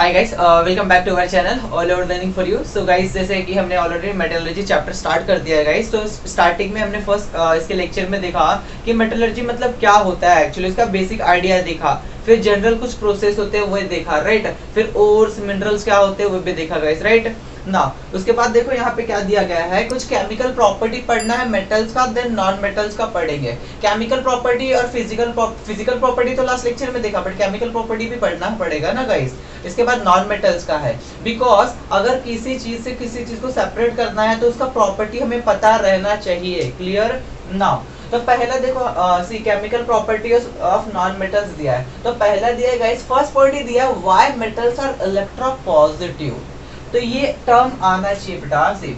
Hi guys, welcome back to our channel all over learning for you. So guys, जैसे कि हमने already metallurgy chapter start कर दिया है गाइस। तो स्टार्टिंग में हमने फर्स्ट इसके लेक्चर में देखा कि मेटलर्जी मतलब क्या होता है, एक्चुअली इसका बेसिक आइडिया देखा। फिर जनरल कुछ प्रोसेस होते हैं वो देखा, राइट। फिर ओर्स मिनरल्स क्या होते हैं वो भी देखा गाइस, राइट ना। उसके बाद देखो यहाँ पे क्या दिया गया है, कुछ केमिकल प्रॉपर्टी पढ़ना है मेटल्स का, देन नॉन मेटल्स का पढ़ेंगे। केमिकल प्रॉपर्टी और फिजिकल प्रॉपर्टी तो लास्ट लेक्चर में देखा, बट केमिकल प्रॉपर्टी भी पढ़ना पड़ेगा ना गाइस। इसके बाद नॉन मेटल्स का है, बिकॉज अगर किसी चीज से किसी चीज को सेपरेट करना है तो उसका प्रॉपर्टी हमें पता रहना चाहिए। Clear now. तो पहला देखो see chemical property of non metals दिया है। तो पहला दिया है गाइस, फर्स्ट प्रॉपर्टी दिया है व्हाई मेटल्स आर इलेक्ट्रोपॉजिटिव। तो ये टर्म आना चाहिए बेटा, सिर्फ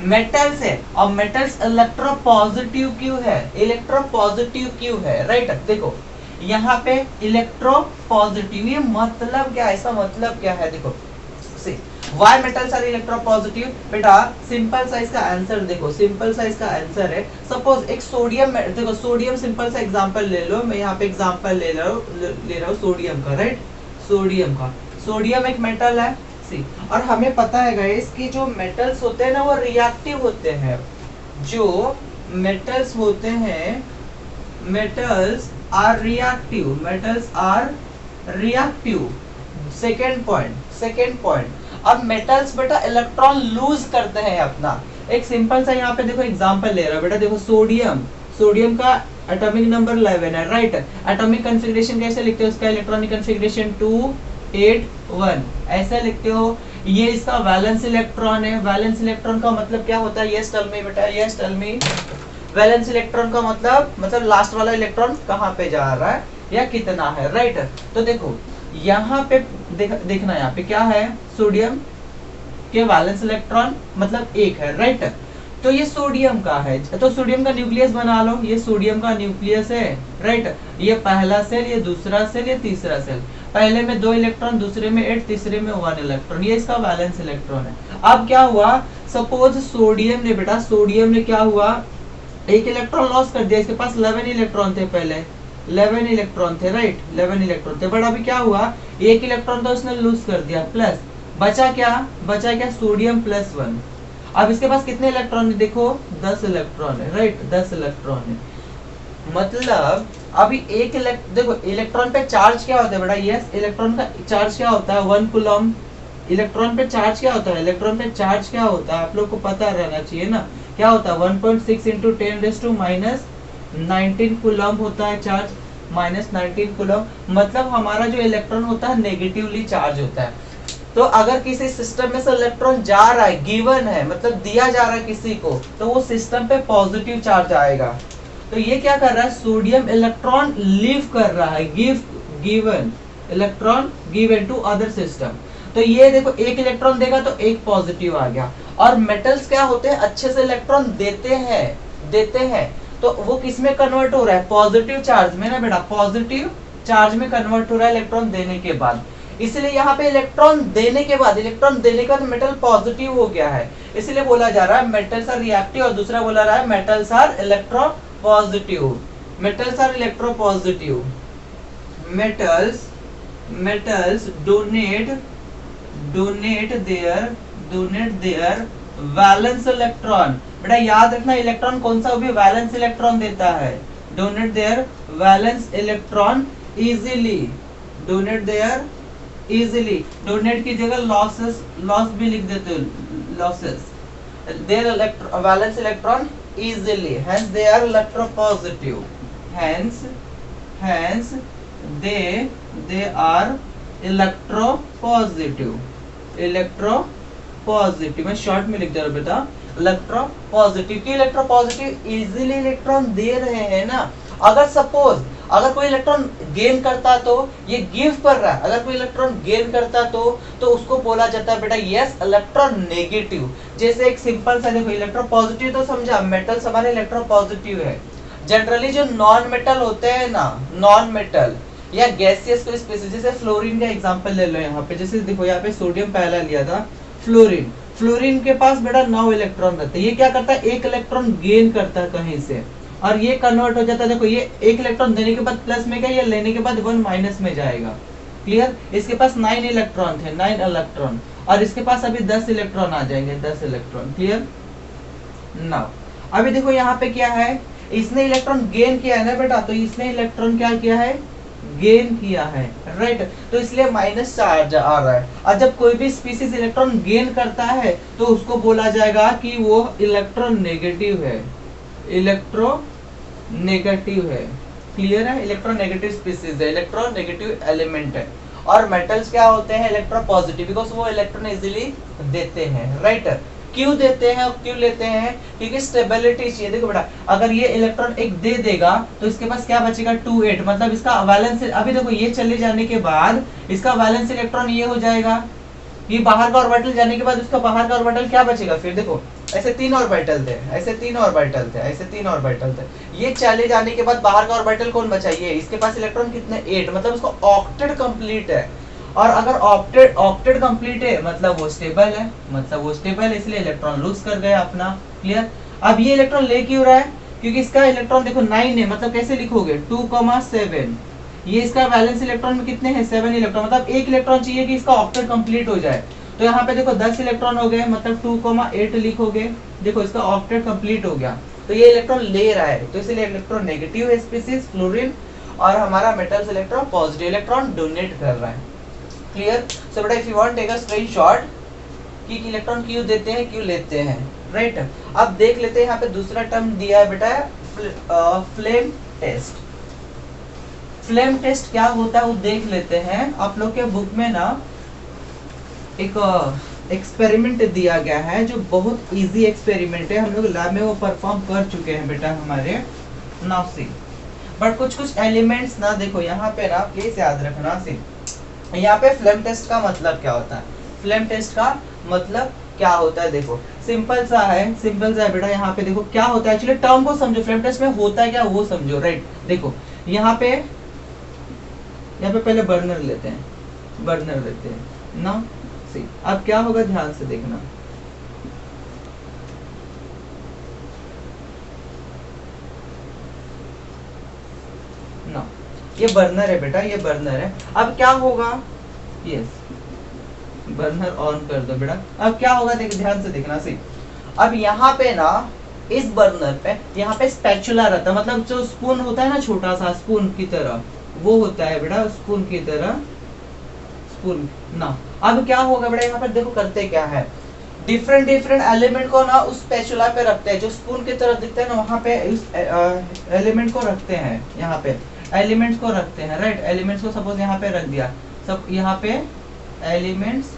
मेटल्स है और मेटल्स इलेक्ट्रोपॉजिटिव क्यों है, इलेक्ट्रोपॉजिटिव क्यों है, राइट। देखो यहाँ पे इलेक्ट्रोपॉजिटिव, ये मतलब क्या है, इसका मतलब क्या है, देखो सी व्हाई मेटल्स आर इलेक्ट्रोपॉजिटिव। बेटा सिंपल सा इसका आंसर देखो, सिंपल सा इसका आंसर है, सपोज एक सोडियम, देखो सोडियम सिंपल सा एग्जांपल ले लो। मैं यहाँ पे एग्जांपल ले रहा हूँ सोडियम का, राइट। सोडियम का, सोडियम एक मेटल है सी, और हमें पता है गाइस कि जो मेटल्स होते हैं ना वो रिएक्टिव होते हैं। जो मेटल्स होते हैं, metals are reactive, metals are reactive. Second point, अब मेटल्स बेटा इलेक्ट्रॉन लूज करते हैं अपना। एक सिंपल सा यहाँ पे देखो एग्जांपल ले रहा हूं बेटा, देखो सोडियम का एटॉमिक नंबर 11 है, राइट। एटॉमिक कॉन्फ़िगरेशन कैसे लिखते हो, उसका इलेक्ट्रॉनिक कॉन्फ़िगरेशन 281 ऐसा लिखते हो। ये इसका वैलेंस इलेक्ट्रॉन है। वैलेंस इलेक्ट्रॉन का मतलब क्या होता है, यस टेल मी बेटा, yes tell me. Valence electron का मतलब लास्ट वाला इलेक्ट्रॉन कहाँ पे जा रहा है या कितना है, राइट। तो देखो यहाँ पे देखना, यहाँ पे क्या है, सोडियम के वैलेंस इलेक्ट्रॉन मतलब 1 है, राइट। तो ये सोडियम का है, तो सोडियम का न्यूक्लियस बना लो, ये सोडियम का न्यूक्लियस है, राइट। ये पहला सेल, ये दूसरा सेल, ये तीसरा सेल। पहले में 2 इलेक्ट्रॉन, दूसरे में 8, तीसरे में 1 इलेक्ट्रॉन, ये इसका वैलेंस इलेक्ट्रॉन है। अब क्या हुआ, सपोज सोडियम ने बेटा, सोडियम ने क्या हुआ, एक इलेक्ट्रॉन लॉस कर दिया। इसके पास 11 इलेक्ट्रॉन थे, पहले 11 इलेक्ट्रॉन थे, राइट, 11 इलेक्ट्रॉन थे। बट अभी क्या हुआ, एक इलेक्ट्रॉन तो उसने लूज कर दिया, प्लस बचा क्या सोडियम प्लस 1। अब इसके पास कितने इलेक्ट्रॉन है, देखो 10 इलेक्ट्रॉन है, राइट, 10 इलेक्ट्रॉन है। मतलब अभी देखो इलेक्ट्रॉन पे चार्ज क्या होता है बेटा, यस इलेक्ट्रॉन का चार्ज क्या होता है, 1 कूलम। इलेक्ट्रॉन पे चार्ज क्या होता है, इलेक्ट्रॉन पे चार्ज क्या होता है, आप लोग को पता रहना चाहिए ना। क्या होता है, 1.6 इंटू 10⁻⁻19 कूलम होता है चार्ज, -19 कूलम। मतलब हमारा जो इलेक्ट्रॉन होता है नेगेटिवली चार्ज होता है। तो अगर किसी सिस्टम में से इलेक्ट्रॉन जा रहा है, गिवन है, मतलब दिया जा रहा है किसी को, तो वो सिस्टम पे पॉजिटिव चार्ज आएगा। तो ये क्या कर रहा है, सोडियम इलेक्ट्रॉन लीव कर रहा है, given electron given to other system. तो ये देखो एक इलेक्ट्रॉन देगा तो एक पॉजिटिव आ गया। और मेटल्स क्या होते हैं, अच्छे से इलेक्ट्रॉन देते हैं तो वो किस में कन्वर्ट हो रहा है, पॉजिटिव चार्ज में ना बेटा, पॉजिटिव चार्ज में कन्वर्ट हो रहा है इलेक्ट्रॉन देने के बाद। इसलिए यहाँ पे इलेक्ट्रॉन देने के बाद मेटल पॉजिटिव हो गया है, इसलिए बोला जा रहा है मेटल्स आर रिएक्टिव। और दूसरा बोला रहा है metals are electropositive, metals are electropositive. Metals donate their valence electron. बेटा याद रखना इलेक्ट्रॉन कौन सा, भी वैलेंस इलेक्ट्रॉन देता है। Donate their valence electron easily, donate की जगह लॉस भी लिख देते हो, losses. Their valence electron easily, hence they are electropositive, hence they are electropositive. मैं शॉर्ट में लिख दे रहा हूं बेटा, इलेक्ट्रोपॉजिटिव की इलेक्ट्रोपॉजिटिव इजीली इलेक्ट्रॉन दे रहे हैं ना। अगर कोई इलेक्ट्रॉन गेन करता तो ये गिव कर रहा है, अगर कोई इलेक्ट्रॉन गेन करता तो उसको बोला जाता है बेटा यस इलेक्ट्रॉन नेगेटिव। जैसे एक सिंपल सा देखो, इलेक्ट्रोपॉजिटिव तो समझा, मेटल्स हमारे इलेक्ट्रोपॉजिटिव है। जनरली जो नॉन मेटल होते हैं ना, नॉन मेटल या गैसियस को स्पेसिस, जैसे फ्लोरीन का एग्जांपल ले लो यहाँ पे। जैसे देखो यहाँ पे सोडियम पहला लिया था, फ्लोरीन के पास बेटा 9 इलेक्ट्रॉन रहते हैं। ये क्या करता है, 1 इलेक्ट्रॉन गेन करता है कहीं से, और ये कन्वर्ट हो जाता है। देखो ये 1 इलेक्ट्रॉन देने के बाद प्लस में गया, ये लेने के बाद 1 माइनस में जाएगा। क्लियर। इसके पास 9 इलेक्ट्रॉन थे, 9 इलेक्ट्रॉन, और इसके पास अभी 10 इलेक्ट्रॉन आ जाएंगे, 10 इलेक्ट्रॉन। क्लियर। नाउ अभी देखो यहाँ पे क्या है, इसने इलेक्ट्रॉन गेन किया है ना बेटा, तो इसने इलेक्ट्रॉन क्या किया है, गेन किया है, राइट। तो इसलिए माइनस चार्ज आ रहा है। और जब कोई भी स्पीसीज इलेक्ट्रॉन गेन करता है तो उसको बोला जाएगा कि वो इलेक्ट्रॉन नेगेटिव है, इलेक्ट्रॉन नेगेटिव है। क्लियर है, इलेक्ट्रॉन नेगेटिव स्पीसीज है, इलेक्ट्रॉन नेगेटिव एलिमेंट है। और मेटल्स क्या होते हैं, इलेक्ट्रॉन पॉजिटिव, बिकॉज वो इलेक्ट्रॉन इजीली देते हैं, राइट। क्यों देते हैं और क्यों लेते हैं, क्योंकि स्टेबिलिटी चाहिए। देखो बेटा, अगर ये इलेक्ट्रॉन एक दे देगा तो इसके पास क्या बचेगा, 2 8, मतलब इसका वैलेंस, अभी देखो ये चले जाने के बाद इसका वैलेंस इलेक्ट्रॉन ये हो जाएगा, ये बाहर का ऑर्बिटल जाने के बाद उसका बाहर का ऑर्बिटल क्या बचेगा, फिर देखो ऐसे 3 ऑर्बिटल थे, ऐसे 3 ऑर्बिटल थे, ऐसे 3 ऑर्बिटल थे, ये चले जाने के बाद बाहर का ऑर्बिटल कौन बचा, ये, इसके पास इलेक्ट्रॉन कितने, 8, मतलब उसको ऑक्टेट कंप्लीट है। और अगर ऑक्टेट कंप्लीट है मतलब वो स्टेबल है, मतलब वो स्टेबल है, इसलिए इलेक्ट्रॉन लूज कर गया अपना। क्लियर। अब ये इलेक्ट्रॉन ले क्यों रहा है, क्योंकि इसका इलेक्ट्रॉन देखो 9 है, मतलब कैसे लिखोगे 2,7, ये इसका वैलेंस इलेक्ट्रॉन में कितने हैं, 7 इलेक्ट्रॉन, मतलब 1 इलेक्ट्रॉन चाहिए कि इसका ऑक्टेट कंप्लीट हो जाए। तो यहाँ पे देखो 10 इलेक्ट्रॉन हो गए, मतलब 2,8 लिखोगे, देखो इसका ऑक्टेट कंप्लीट हो गया। तो ये इलेक्ट्रॉन ले रहा है, तो इसलिए इलेक्ट्रॉन नेगेटिव है स्पीसीज फ्लोरीन, और हमारा metals electron positive electron donate कर रहा है। क्लियर। सो बेटा if you want take a screenshot कि इलेक्ट्रॉन क्यों देते हैं, क्यों लेते हैं, राइट। अब देख लेते हैं, यहाँ पे दूसरा टर्म दिया है बेटा, फ्लेम टेस्ट। फ्लेम टेस्ट क्या होता है वो देख लेते हैं। आप लोग के बुक में ना एक एक्सपेरिमेंट दिया गया है जो बहुत इजी एक्सपेरिमेंट है, हम लोग लैब में वो परफॉर्म कर चुके हैं बेटा हमारे। नाउ सी, बट कुछ एलिमेंट्स ना देखो यहाँ पे ना, प्लीज याद रखना। सी, यहाँ पे फ्लेम टेस्ट का मतलब क्या होता है, फ्लेम टेस्ट का मतलब क्या होता है, देखो सिंपल सा है बेटा। यहाँ पे देखो क्या होता है, एक्चुअली टर्म को समझो, फ्लेम टेस्ट में होता है क्या वो समझो, राइट। देखो यहाँ पे पहले बर्नर लेते हैं ना। सी, अब क्या होगा ध्यान से देखना, ना ये बर्नर है बेटा, ये बर्नर है। अब क्या होगा, यस बर्नर ऑन कर दो बेटा। अब क्या होगा, देख ध्यान से देखना। सी, अब यहाँ पे ना इस बर्नर पे यहाँ पे स्पैचुला रहता है, मतलब जो स्पून होता है ना, छोटा सा स्पून की तरह वो होता है बेटा, स्पून की तरह, स्पून ना। अब क्या होगा बेटा, यहाँ पर देखो करते क्या है, डिफरेंट एलिमेंट को ना उस स्पैचुला पे रखते हैं, जो स्पून की तरह दिखते हैं ना, वहाँ पे उस एलिमेंट को रखते हैं, यहाँ पे एलिमेंट्स को रखते हैं, राइट। एलिमेंट्स को सपोज यहाँ पे रख दिया, सब यहाँ पे एलिमेंट्स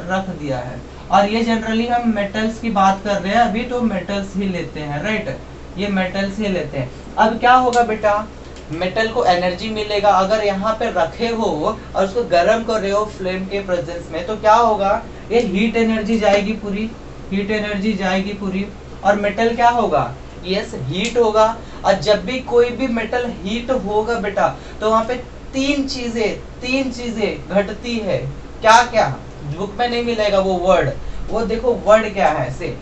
रख दिया है। और ये जनरली हम मेटल्स की बात कर रहे हैं अभी, तो मेटल्स ही लेते हैं, राइट, ये मेटल्स ही लेते हैं। अब क्या होगा बेटा, मेटल को एनर्जी मिलेगा, अगर यहाँ पे रखे हो और उसको गर्म कर रहे हो फ्लेम के प्रेजेंस में, तो क्या होगा, ये हीट एनर्जी जाएगी पूरी, और मेटल क्या होगा, यस हीट होगा। और जब भी कोई भी मेटल हीट होगा बेटा, तो वहां पे तीन चीजें घटती है। क्या बुक में नहीं मिलेगा वो वर्ड, वो देखो वर्ड क्या है, से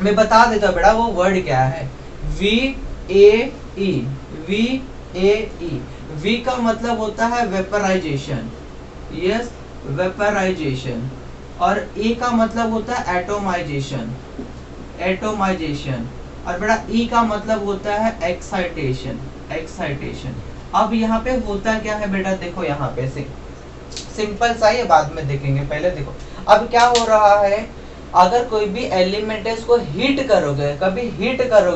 मैं बता देता हूँ बेटा, वो वर्ड क्या है, VAE। वी का मतलब होता है वेपराइजेशन, यस वेपराइजेशन, और ए का मतलब होता है एटोमाइजेशन, और बेटा ई का मतलब होता है एक्साइटेशन। अब यहाँ पे होता क्या है बेटा, देखो यहाँ पे से सिंपल सा, ये बाद में देखेंगे, पहले देखो अब क्या हो रहा है। अगर कोई भी एलिमेंट है उसको हीट करोगे,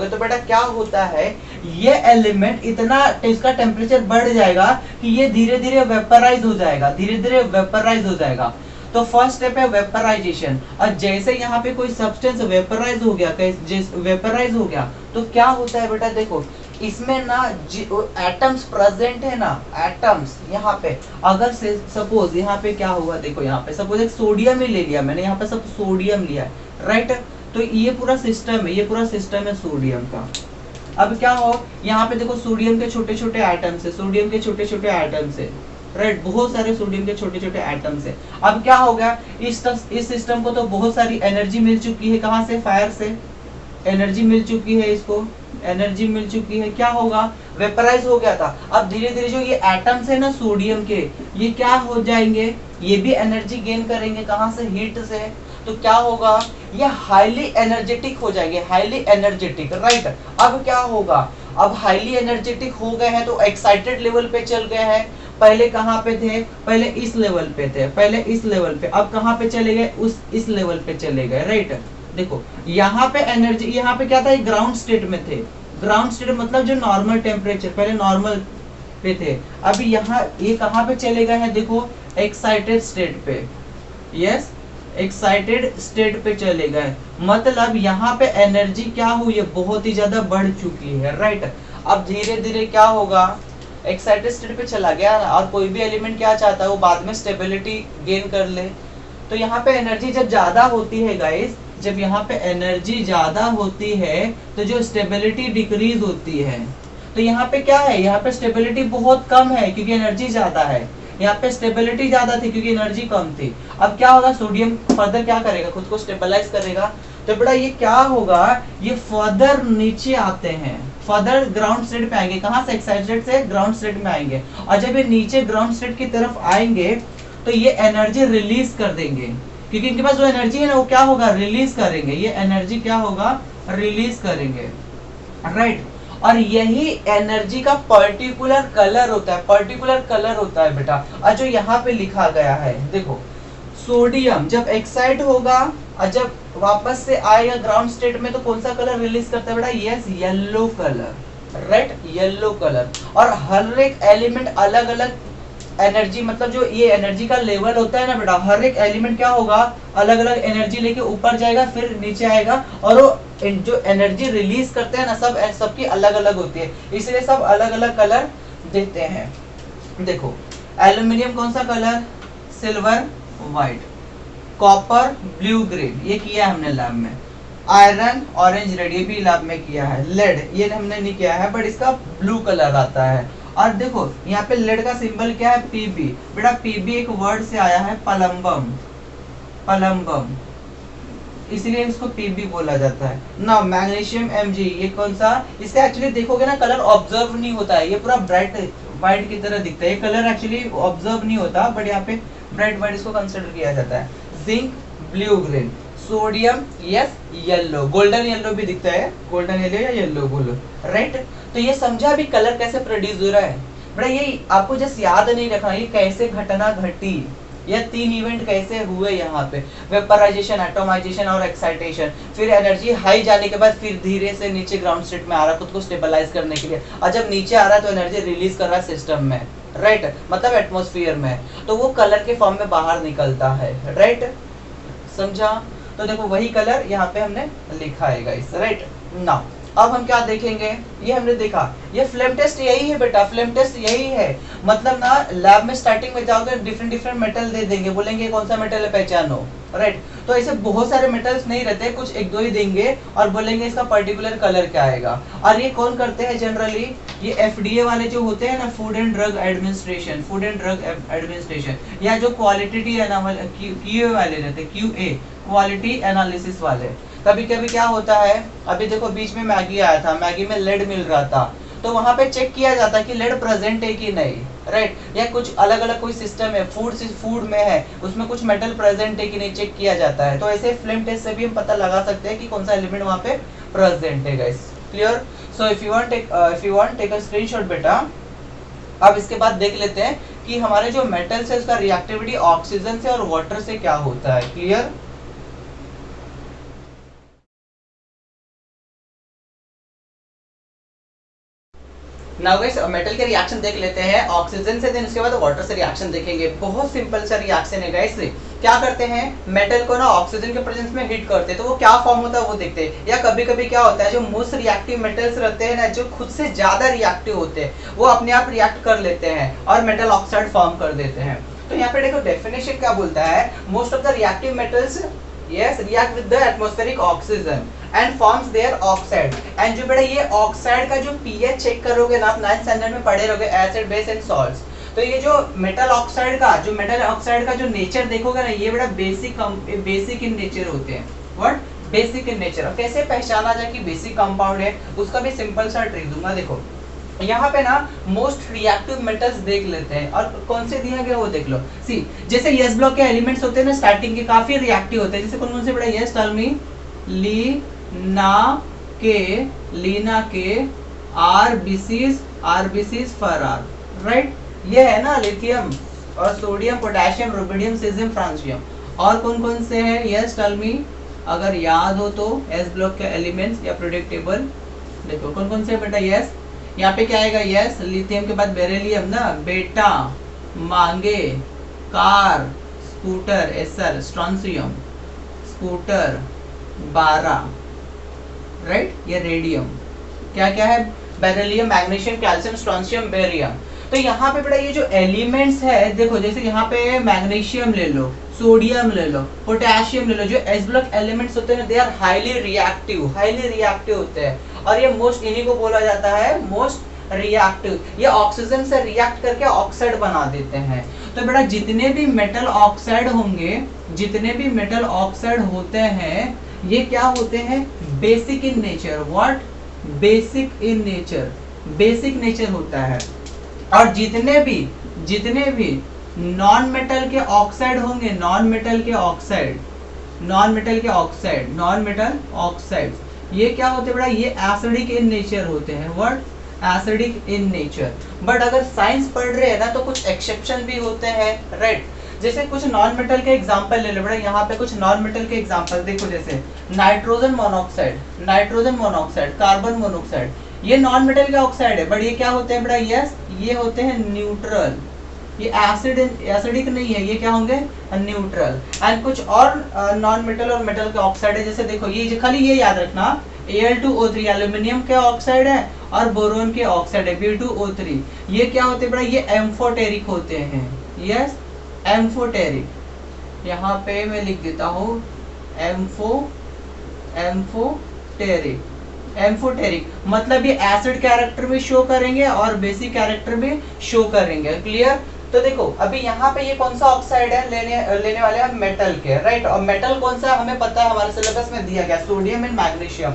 तो बेटा क्या होता है, ये एलिमेंट इतना इसका टेम्परेचर बढ़ जाएगा कि ये धीरे धीरे वेपराइज हो जाएगा। तो फर्स्ट स्टेप है वेपराइजेशन। और जैसे यहाँ पे कोई सब्सटेंस वेपराइज हो गया, तो क्या होता है बेटा, देखो इसमें ना एटम्स प्रेजेंट है ना, एटम्स यहाँ पे, अगर सपोज यहाँ पे क्या हुआ, देखो यहाँ पे सपोज एक सोडियम ही ले लिया मैंने, यहाँ पे सब सोडियम लिया है, राइट। तो ये पूरा सिस्टम है सोडियम का। अब क्या हो, यहाँ पे देखो सोडियम के छोटे छोटे एटम्स है, राइट, बहुत सारे सोडियम के छोटे छोटे एटम्स है। अब क्या हो गया, इस सिस्टम को तो बहुत सारी एनर्जी मिल चुकी है, कहाँ से, फायर से एनर्जी मिल चुकी है इसको, एनर्जी मिल चुकी है, क्या होगा, वेपराइज हो गया था। अब धीरे धीरे जो ये एटम्स है ना सोडियम के, ये क्या हो जाएंगे, ये भी एनर्जी गेन करेंगे, कहां से, हीट से। तो क्या होगा, ये हाईली एनर्जेटिक हो जाएंगे, हाईली एनर्जेटिक, राइट। अब क्या होगा, अब हाईली एनर्जेटिक हो गए हैं तो एक्साइटेड लेवल पे चल गए हैं। पहले कहां पे थे, पहले इस लेवल पे थे, पहले इस लेवल पे, अब कहां पे चले गए, इस लेवल पे चले गए, राइट। देखो यहाँ पे एनर्जी, यहाँ पे क्या था, ग्राउंड स्टेट में थे। ग्राउंड स्टेट मतलब जो नॉर्मल टेम्परेचर, पहले नॉर्मल पे थे। अभी यहाँ ये कहां पे चले गए हैं, देखो एक्साइटेड स्टेट पे, यस, एक्साइटेड स्टेट पे चले गए। मतलब यहाँ पे एनर्जी क्या हुई है, बहुत ही ज्यादा बढ़ चुकी है, राइट। अब धीरे धीरे क्या होगा, एक्साइटेड स्टेट पे चला गया, और कोई भी एलिमेंट क्या चाहता है, वो बाद में स्टेबिलिटी गेन कर ले। तो यहाँ पे एनर्जी जब ज्यादा होती है गाइस, जब यहाँ पे एनर्जी ज्यादा होती है तो जो स्टेबिलिटी डिक्रीज होती है। तो यहाँ पे क्या है, यहाँ पे स्टेबिलिटी बहुत कम है क्योंकि एनर्जी ज्यादा है। यहाँ पे स्टेबिलिटी ज्यादा थी क्योंकि एनर्जी कम थी। अब क्या होगा, सोडियम फर्दर क्या करेगा, खुद को स्टेबलाइज करेगा। तो बेटा ये क्या होगा, ये फर्दर नीचे आते हैं, फर्दर ग्राउंड स्टेट पे आएंगे। कहां से, एक्साइटेड से ग्राउंड स्टेट में आएंगे। और जब ये नीचे ग्राउंड स्टेट की तरफ आएंगे तो ये एनर्जी रिलीज कर देंगे, क्योंकि इनके पास जो एनर्जी है ना वो क्या होगा, रिलीज करेंगे। ये एनर्जी क्या होगा, रिलीज करेंगे, राइट। और यही एनर्जी का पर्टिकुलर कलर होता है, पर्टिकुलर कलर होता है बेटा। और जो यहाँ पे लिखा गया है देखो, सोडियम जब एक्साइट होगा और जब वापस से आएगा ग्राउंड स्टेट में तो कौन सा कलर रिलीज करता है बेटा, yes, yellow colour, right, yellow colour. और हर एक एलिमेंट अलग अलग एनर्जी, मतलब जो ये एनर्जी का लेवल होता है ना बेटा, हर एक एलिमेंट क्या होगा, अलग अलग एनर्जी लेके ऊपर जाएगा, फिर नीचे आएगा। और वो जो एनर्जी रिलीज करते हैं ना, सबकी अलग अलग होती है, इसलिए सब अलग अलग कलर देते हैं। देखो एल्यूमिनियम कौन सा colour, silver white, copper blue green, ये किया है हमने लैब में। आयरन ऑरेंज रेड, ये भी लैब में किया है। लेड ये हमने नहीं किया है, बट इसका ब्लू कलर आता है। और देखो यहाँ पे लेड का सिंबल क्या है, पीबी। बेटा पीबी एक वर्ड से आया है, पलम्बम, पलम्बम, इसलिए इसको पीबी बोला जाता है ना। मैग्नीशियम एमजी, ये कौन सा, इसका एक्चुअली देखोगे ना कलर ऑब्जर्व नहीं होता है, ये पूरा ब्राइट व्हाइट की तरह दिखता है। ये कलर एक्चुअली ऑब्जर्व नहीं होता, बट यहाँ पे ब्राइट व्हाइट इसको कंसिडर किया जाता है। Zinc blue green, sodium yes yellow, golden yellow भी दिखता है, गोल्डन येलो या येलो बोलो, राइट। तो ये समझा भी कलर कैसे प्रोड्यूस हो रहा है। बड़ा ये आपको जस्ट याद नहीं रखना, ये कैसे घटना घटी, ये तीन इवेंट कैसे हुए यहाँ पे, वेपराइजेशन, एटोमाइजेशन और एक्साइटेशन। फिर एनर्जी हाई जाने के बाद फिर धीरे से नीचे ग्राउंड स्टेट में आ रहा है खुद को स्टेबलाइज करने के लिए। और जब नीचे आ रहा है तो एनर्जी रिलीज कर रहा है सिस्टम में, राइट, मतलब एटमोस्फियर में, तो वो कलर के फॉर्म में बाहर निकलता है, राइट, समझा। तो देखो वही कलर यहाँ पे हमने लिखा है गाइस, राइट। नाउ अब हम क्या देखेंगे, ये हमने देखा, ये फ्लेम टेस्ट यही है बेटा, फ्लेम टेस्ट यही है। मतलब ना लैब में स्टार्टिंग में जाओगे डिफरेंट डिफरेंट मेटल दे देंगे, बोलेंगे कौन सा मेटल है पहचानो, राइट। तो ऐसे बहुत सारे मेटल्स नहीं रहते, कुछ एक दो ही देंगे और बोलेंगे इसका पर्टिकुलर कलर क्या आएगा। और ये कौन करते हैं जनरली, ये एफडीए वाले जो होते हैं ना, food and drug administration, food and drug administration, या जो क्वालिटी क्यूए वाले रहते, क्यूए क्वालिटी एनालिसिस वाले। कभी कभी क्या होता है, अभी देखो बीच में मैगी आया था, मैगी में लेड मिल रहा था, तो वहां पे चेक किया जाता है कि लेड प्रेजेंट है कि नहीं, राइट। या कुछ अलग अलग कोई सिस्टम है, फूड में है, उसमें कुछ मेटल प्रेजेंट है कि नहीं चेक किया जाता है। तो ऐसे फ्लेम टेस्ट से भी हम पता लगा सकते हैं कि कौन सा एलिमेंट वहां पे प्रेजेंट है guys, clear. So if you want take a screenshot बेटा। अब इसके बाद देख लेते हैं कि हमारे जो मेटल्स है उसका रिएक्टिविटी ऑक्सीजन से और वाटर से क्या होता है, क्लियर। नाउ गाइस मेटल के रिएक्शन देख लेते हैं ऑक्सीजन से, देन उसके बाद वाटर से रिएक्शन देखेंगे। बहुत सिंपल सा रिएक्शन है गाइस। क्या करते हैं, मेटल को ना ऑक्सीजन के प्रेजेंस में हीट करते हैं, तो वो क्या फॉर्म होता है वो देखते हैं। या कभी कभी क्या होता है, जो मोस्ट रिएक्टिव मेटल्स रहते हैं ना, जो खुद से ज्यादा रिएक्टिव होते हैं, वो अपने आप रिएक्ट कर लेते हैं और मेटल ऑक्साइड फॉर्म कर देते हैं। तो यहाँ पे देखो डेफिनेशन क्या बोलता है, most of the reactive metals yes react with the atmospheric oxygen and forms their oxide। and जो बेटा ये ऑक्साइड का जो pH चेक करोगे ना, आप 9th स्टैंडर्ड में पढ़े रहोगे, एसिड बेस एंड सॉल्ट्स। तो ये जो मेटल ऑक्साइड का जो नेचर देखोगे ना, ये बेटा बेसिक इन नेचर होते हैं। What, basic in nature. अब कैसे पहचाना जाए कि बेसिक कंपाउंड है, उसका भी सिंपल सा ट्रिक दूंगा। देखो यहाँ पे ना मोस्ट रिएक्टिव मेटल्स देख लेते हैं और कौन से दिया गया वो देख लो। सी जैसे यस ब्लॉक के एलिमेंट्स होते हैं ना स्टार्टिंग के काफी रिएक्टिव होते हैं, जैसे कौन कौन से बड़ा यस टेल मी, लीना के आरबीसीज फरार, राइट। ये है ना लिथियम और sodium, potassium, rubidium, caesium, francium. और कौन कौन से हैं यस टेल मी, अगर याद हो तो एस ब्लॉक के एलिमेंट्स या प्रेडिक्टेबल देखो कौन कौन से बेटा यस। यहाँ पे क्या आएगा यस, लिथियम के बाद बेरिलियम ना, बेटा, मांगे, car, scooter, Acer, strontium, scooter, 12, right. ये रेडियम क्या क्या है, beryllium, magnesium, calcium, strontium, barium. तो यहाँ पे बेटा ये जो एलिमेंट्स है देखो, जैसे यहाँ पे मैग्नीशियम ले लो, सोडियम ले लो, पोटेशियम ले लो, जो एस ब्लॉक एलिमेंट्स होते हैं दे आर हाईली रिएक्टिव होते हैं और ये मोस्ट, इन्हीं को बोला जाता है मोस्ट रिएक्टिव। ये ऑक्सीजन से रिएक्ट करके ऑक्साइड बना देते हैं। तो बेटा जितने भी मेटल ऑक्साइड होंगे, जितने भी मेटल ऑक्साइड होते हैं ये क्या होते हैं, basic in nature. What, basic in nature, basic nature होता है। और जितने भी नॉन मेटल के ऑक्साइड होंगे, नॉन मेटल ऑक्साइड ये क्या होते हैं बेटा, ये एसिडिक इन नेचर होते हैं। What, acidic in nature. But अगर साइंस पढ़ रहे हैं ना तो कुछ एक्सेप्शन भी होते हैं, राइट। जैसे कुछ नॉन मेटल के एग्जांपल ले लो बेटा, यहाँ पे कुछ नॉन मेटल के एग्जांपल देखो, जैसे नाइट्रोजन मोनोऑक्साइड, कार्बन मोनोऑक्साइड, ये नॉन मेटल के ऑक्साइड है बट ये क्या होते हैं बेटा, यस ये होते हैं न्यूट्रल। ये एसिडिक नहीं है, ये क्या होंगे, न्यूट्रल। एंड कुछ और नॉन मेटल और मेटल के ऑक्साइड है, जैसे देखो ये खाली ये याद रखना, Al2O3 एल्यूमिनियम के ऑक्साइड है और बोरोन के ऑक्साइड है B2O3। ये क्या होते हैं बेटा, ये एम्फोटेरिक होते हैं। यस एम्फोटेरिक, यहाँ पे मैं लिख देता हूँ एम्फोटेरिक मतलब ये एसिड कैरेक्टर भी शो करेंगे और बेसिक कैरेक्टर भी शो करेंगे। क्लियर। तो देखो अभी यहाँ पे ये कौन सा ऑक्साइड है, लेने वाले हैं मेटल के, राइट। और मेटल कौन सा हमें पता है, हमारे सिलेबस में दिया गया, सोडियम एंड मैग्नीशियम।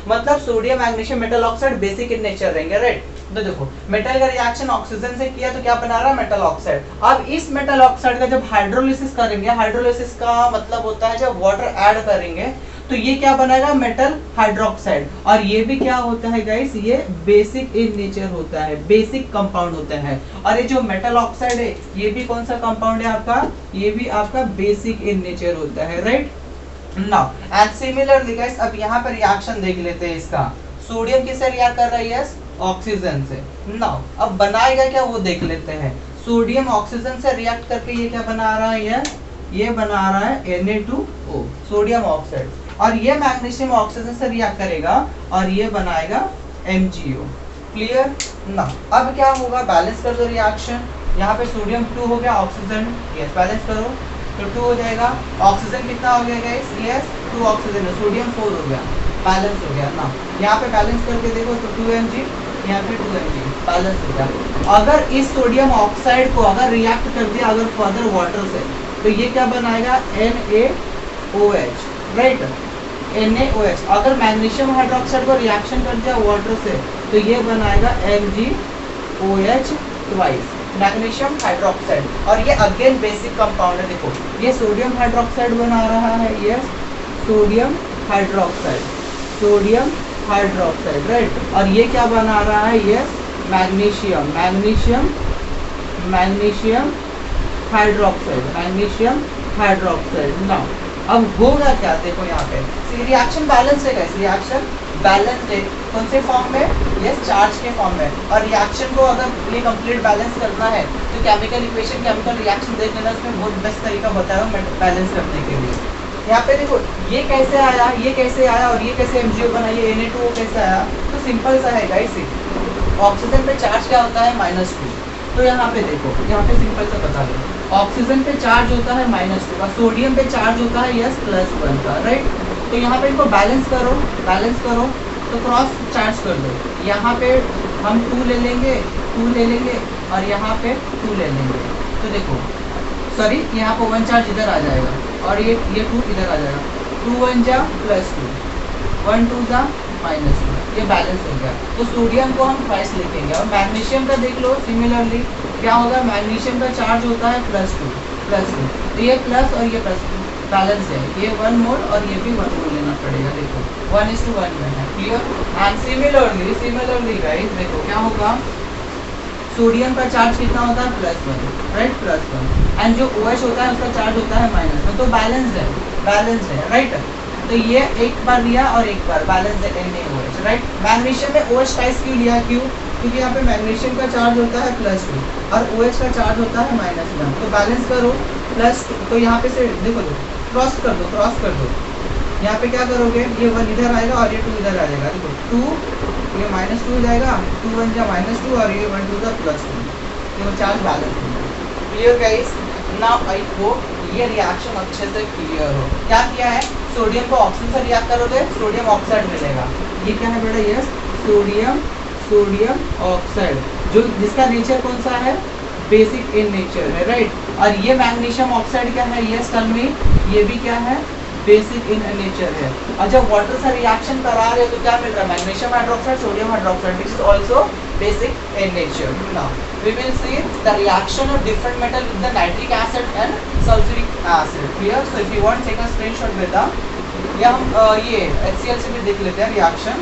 मतलब sodium, magnesium, metal oxide basic in nature रहेंगे, राइट। तो देखो मेटल का रिएक्शन ऑक्सीजन से किया तो क्या बना रहा है, मेटल ऑक्साइड। अब इस मेटल ऑक्साइड का जब हाइड्रोलिसिस करेंगे, हाइड्रोलिसिस का मतलब होता है जब वाटर ऐड करेंगे तो ये क्या बनाएगा, मेटल हाइड्रोक्साइड। और ये भी क्या होता है गाइस, ये बेसिक इन नेचर होता है, बेसिक कंपाउंड होता है। और ये जो मेटल ऑक्साइड है ये भी कौन सा कंपाउंड है आपका, ये भी आपका बेसिक इन नेचर होता है, right. Now and similarly guys अब यहाँ पर रिएक्शन देख लेते हैं इसका। सोडियम किससे रिएक्ट कर रही है, ऑक्सीजन से। नाउ अब बनाएगा क्या वो देख लेते हैं। सोडियम ऑक्सीजन से रिएक्ट करके ये क्या बना रहा है, ये बना रहा है Na2O, सोडियम ऑक्साइड। और ये मैग्नीशियम ऑक्सीजन से रिएक्ट करेगा और ये बनाएगा MgO। क्लियर ना। अब क्या होगा, बैलेंस कर दो रिएक्शन। यहाँ पे सोडियम 2 हो गया, ऑक्सीजन यस बैलेंस करो तो 2 हो जाएगा। ऑक्सीजन कितना हो गया गाइस, यस 2 ऑक्सीजन है, सोडियम 4 हो गया, बैलेंस हो गया ना। यहाँ पे बैलेंस करके देखो तो 2Mg, यहाँ पे 2Mg बैलेंस हो गया। अगर इस सोडियम ऑक्साइड को अगर रिएक्ट कर दिया अगर फर्दर वाटर से तो ये क्या बनाएगा, NaOH, राइट, NaOH। अगर मैग्नीशियम हाइड्रोक्साइड को रिएक्शन कर दिया वाटर से तो ये बनाएगा MgOH ट्वाइस, मैग्नीशियम हाइड्रोक्साइड। और ये अगेन बेसिक कंपाउंड है। देखो ये सोडियम हाइड्रोक्साइड बना रहा है, यस सोडियम हाइड्रोक्साइड, राइट। और ये क्या बना रहा है, यस मैग्नीशियम हाइड्रोक्साइड, ना। अब होगा क्या, देखो यहाँ पे रिएक्शन बैलेंस है, कैसे रिएक्शन बैलेंस है, कौन से फॉर्म में, यस चार्ज के फॉर्म में। और रिएक्शन को अगर ये कंप्लीट बैलेंस करना है तो केमिकल इक्वेशन, केमिकल रिएक्शन देख लेना, उसमें बहुत बेस्ट तरीका बताया हूँ बैलेंस करने के लिए। यहाँ पे देखो ये कैसे आया, ये कैसे आया और ये कैसे MgO बना, ये Na2O कैसे आया। तो सिंपल सा है गाइस, ऑक्सीजन पे चार्ज क्या होता है, -2। तो यहाँ पे देखो, यहाँ पे सिंपल सा बता दो, ऑक्सीजन पे चार्ज होता है -2 का, सोडियम पे चार्ज होता है यस +1 का, राइट। तो यहाँ पे इनको बैलेंस करो तो क्रॉस चार्ज कर दो। यहाँ पे हम 2 ले लेंगे और यहाँ पे 2 ले लेंगे। तो देखो सॉरी यहाँ पे 1 चार्ज इधर आ जाएगा और ये 2 इधर आ जाएगा। 2 1 जा +2, 1 2 जा -2, ये बैलेंस हो गया। तो सोडियम को हम ट्वाइस लिखेंगे। और मैग्नीशियम का देख लो सिमिलरली क्या होगा, मैग्नीशियम का चार्ज होता है +2 +2, तो ये प्लस और ये प्लस बैलेंस है, ये 1 मोल और ये भी 1 मोल लेना पड़ेगा। देखो 1:1 में है, क्लियर। एंड सिमिलरली गाइस देखो क्या होगा, सोडियम का चार्ज कितना होता है +1, राइट, +1, एंड जो OH होता है उसका चार्ज होता है -1, तो बैलेंस है, राइट। तो ये एक बार लिया और एक बार बैलेंस है NaOH, राइट। मैग्नीशियम में OH टाइस क्यों लिया, क्योंकि यहाँ पे मैग्नीशियम का चार्ज होता है +2 और OH का चार्ज होता है -1, तो बैलेंस करो +2, तो यहाँ पे से देखो क्रॉस कर दो, यहाँ पे क्या करोगे, ये 1 इधर आएगा और ये 2 इधर आ जाएगा। देखो 2, ये -2 हो जाएगा, 2 1 जा -2 और ये 1 2 जा +2, देखो चार्ज बैलेंस हो गया। Clear guys, now I hope ये रिएक्शन अच्छे से क्लियर हो। क्या किया है, सोडियम को ऑक्सीजन से रिएक्ट करोगे, सोडियम ऑक्साइड मिलेगा। ये क्या है बेटा, यस, सोडियम ऑक्साइड, जो जिसका नेचर कौन सा है, बेसिक इन नेचर है, राइट। और ये मैग्नीशियम ऑक्साइड क्या है, यस टेल मी, ये भी क्या है, बेसिक इन नेचर है। और जब वाटर से रिएक्शन करा रहे हो तो क्या मिल रहा है, magnesium hydroxide, sodium hydroxide, which is also basic in nature. Now we will see the reaction of different metal with the nitric acid and sulphuric acid. Clear, so if you want take a screenshot with the, या हम ये HCl से भी देख लेते हैं reaction.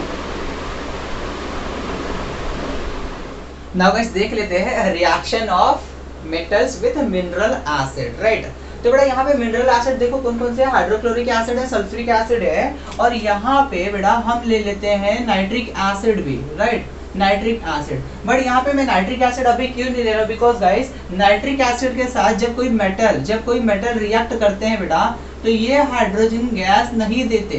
Now guys देख लेते हैं reaction of metals with mineral acid, right. तो बेटा यहाँ पे मिनरल एसिड देखो कौन कौन से है, हाइड्रोक्लोरिक एसिड है, सल्फ्यूरिक एसिड है, और यहाँ पे बेटा हम ले लेते हैं नाइट्रिक एसिड भी, राइट, नाइट्रिक एसिड। बट यहाँ पे मैं नाइट्रिक एसिड अभी क्यों नहीं ले रहा, बिकॉज गाइस नाइट्रिक एसिड के साथ जब कोई मेटल रिएक्ट करते हैं बेटा, तो ये हाइड्रोजन गैस नहीं देते,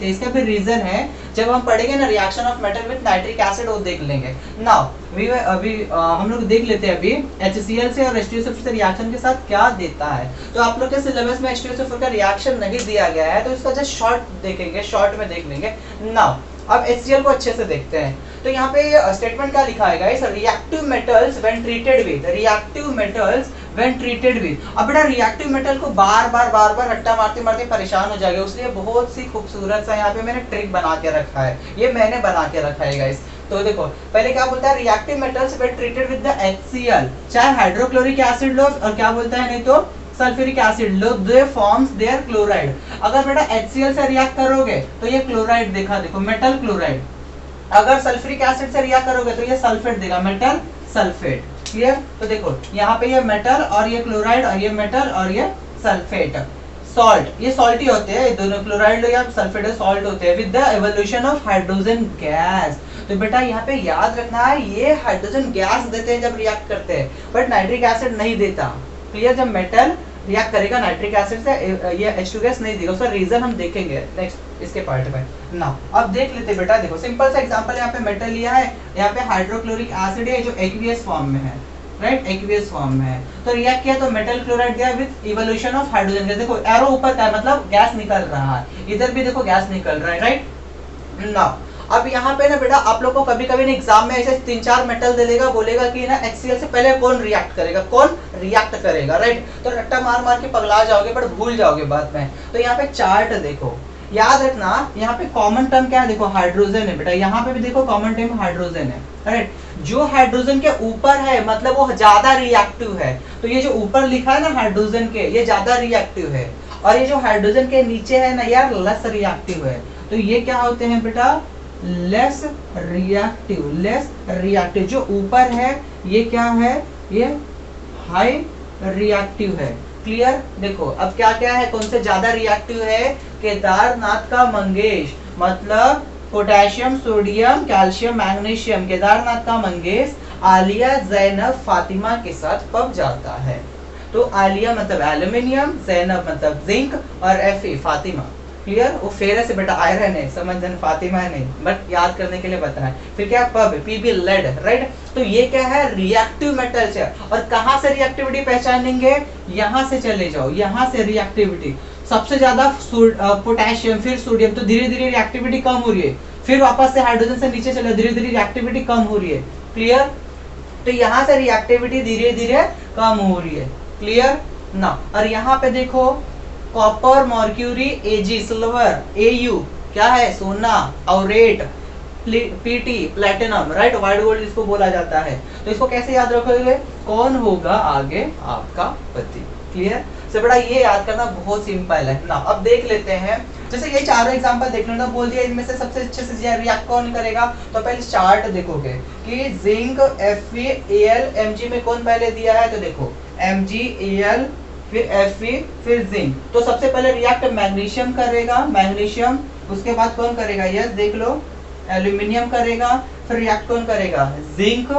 इसका भी रीजन है, जब हम पढ़ेंगे ना reaction of metal with nitric acid वो देख लेंगे। नाउ अभी हम लोग देख लेते हैं अभी HCl से और H2SO4 से रिएक्शन के साथ क्या देता है। तो आप लोग के सिलेबस में H2SO4 का रिएक्शन नहीं दिया गया है, तो इसका जस्ट शॉर्ट में देख लेंगे। नाउ अब HCl को अच्छे से देखते हैं। तो यहाँ पे स्टेटमेंट क्या लिखा है guys, reactive metals when treated with. अब बेटा रिएक्टिव मेटल को बार बार रट्टा मारते परेशान हो जाएगा, इसलिए बहुत सी खूबसूरत सा यहाँ पे मैंने ट्रिक बना के रखा है, ये मैंने बना के रखा है गाइस। तो देखो पहले क्या बोलता है, reactive metals when treated with the HCl, चाहे हाइड्रोक्लोरिक एसिड लो और क्या बोलता है, नहीं तो सल्फ्यूरिक एसिड लो, दे फॉर्म्स देयर क्लोराइड। अगर बेटा HCl से रिएक्ट करोगे तो ये क्लोराइड देखो मेटल क्लोराइड। अगर सल्फ्यूरिक एसिड से रिएक्ट करोगे तो ये सल्फेट देगा, मेटल सल्फेट। क्लियर, तो देखो यहाँ पे ये मेटल और ये क्लोराइड और ये मेटल और ये सल्फेट। सॉल्ट, ये सॉल्ट ही होते हैं दोनों, क्लोराइड या सल्फेट सॉल्ट होते हैं with the evolution of hydrogen gas. तो बेटा यहाँ पे याद रखना है, ये हाइड्रोजन गैस देते हैं जब रिएक्ट करते हैं, बट नाइट्रिक एसिड नहीं देता। क्लियर, जब मेटल रिएक्ट करेगा नाइट्रिक एसिड से, ये H2 गैस नहीं देगा, उसका रीजन हम देखेंगे नेक्स्ट इसके पार्ट में। ना अब देख लेते बेटा, देखो सिंपल सा एग्जांपल, यहाँ पे मेटल लिया है, यहाँ पे हाइड्रोक्लोरिक एसिड है जो एक्वियस फॉर्म में है, राइट, एक्वियस फॉर्म में है। तो रिएक्ट किया तो मेटल क्लोराइड दिया with evolution of hydrogen gas. देखो एरो ऊपर का है, मतलब गैस निकल रहा है, इधर भी देखो गैस निकल रहा है, राइट। नाउ अब यहाँ पे ना बेटा आप लोग को कभी कभी एग्जाम में ऐसे 3-4 मेटल दे देगा, बोलेगा कि ना HCl से पहले कौन रिएक्ट करेगा, राइट। तो रट्टा मार के पगला जाओगे, बट भूल जाओगे बाद में। तो यहाँ पे चार्ट देखो, याद रखना, यहाँ पे कॉमन टर्म क्या है, देखो हाइड्रोजन है बेटा, यहाँ पे भी देखो कॉमन टर्म हाइड्रोजन है, राइट। जो हाइड्रोजन के ऊपर है मतलब वो ज्यादा रिएक्टिव है, तो ये जो ऊपर लिखा है ना हाइड्रोजन के, ये ज्यादा रिएक्टिव है, और ये जो हाइड्रोजन के नीचे है ना यार, लेस रिएक्टिव है। तो ये क्या होते हैं बेटा, लेस रिएक्टिव। जो ऊपर है ये क्या है, ये हाई रिएक्टिव है। क्लियर, देखो अब क्या क्या है, कौन से ज्यादा रिएक्टिव है, केदारनाथ का मंगेश, मतलब potassium, sodium, calcium, magnesium, Kedarnath का मंगेश आलिया, जैनब, फातिमा के साथ पब जाता है। तो आलिया मतलब एल्यूमिनियम, जैनब मतलब जिंक, और Fe फातिमा। क्लियर, वो फेरस से बेटा आयरन है, समझन, फातिमा नहीं, बट याद करने के लिए बताना है। फिर क्या, पब, Pb लेड, राइट। तो ये क्या है, रिएक्टिव मेटल्स है। और कहां से रिएक्टिविटी पहचानेंगे, यहां से चले जाओ, यहां से रिएक्टिविटी सबसे ज्यादा पोटेशियम, फिर सोडियम, तो धीरे धीरे रिएक्टिविटी कम हो रही है, फिर वापस से हाइड्रोजन से नीचे चले, धीरे धीरे रिएक्टिविटी कम हो रही है। क्लियर, तो यहाँ से रिएक्टिविटी धीरे धीरे कम हो रही है। क्लियर ना, और यहाँ पे देखो copper, mercury, AG silver, AU क्या है सोना, ऑरेट, PT platinum, right, white gold इसको बोला जाता है। तो इसको कैसे याद रखोगे, कौन होगा आगे आपका पति। क्लियर, से बड़ा ये याद करना बहुत सिंपल है ना। अब देख लेते हैं, जैसे ये चारों एग्जांपल देख लो ना, बोल दिया इनमें से सबसे अच्छे से रिएक्ट कौन करेगा। तो पहले चार्ट देखोगे कि जिंक, Fe, Al, Mg में कौन पहले दिया है, तो देखो Mg, Al, फिर Fe, फिर जिंक। तो सबसे पहले रिएक्ट मैग्नीशियम करेगा, मैग्नीशियम, उसके बाद कौन करेगा, यस देख लो, एल्यूमिनियम करेगा, फिर रिएक्ट कौन करेगा, जिंक,